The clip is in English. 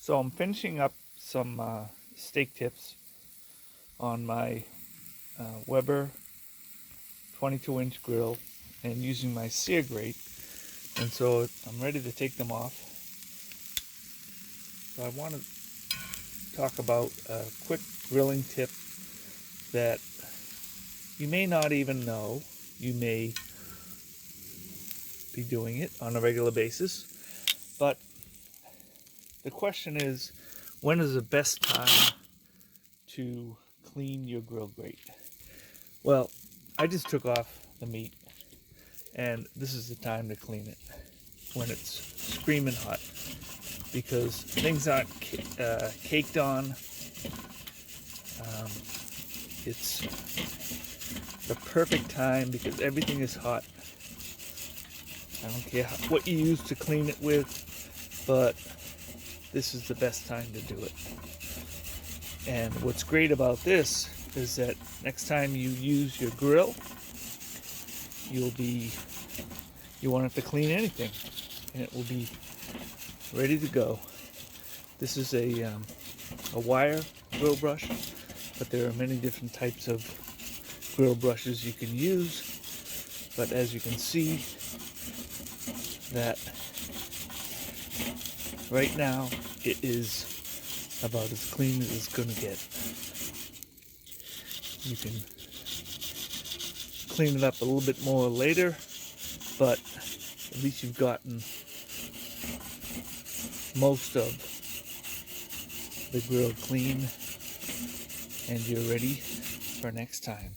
So I'm finishing up some steak tips on my Weber 22-inch grill and using my sear grate, and so I'm ready to take them off. So I want to talk about a quick grilling tip that you may not even know you may be doing it on a regular basis, but the question is, when is the best time to clean your grill grate? Well, I just took off the meat, and this is the time to clean it, when it's screaming hot, because things aren't caked on. It's the perfect time because everything is hot. I don't care what you use to clean it with, but this is the best time to do it. And what's great about this is that next time you use your grill, you won't have to clean anything, and it will be ready to go. This is a wire grill brush, but there are many different types of grill brushes you can use. But as you can see, that right now it is about as clean as it's going to get. You can clean it up a little bit more later, but at least you've gotten most of the grill clean and you're ready for next time.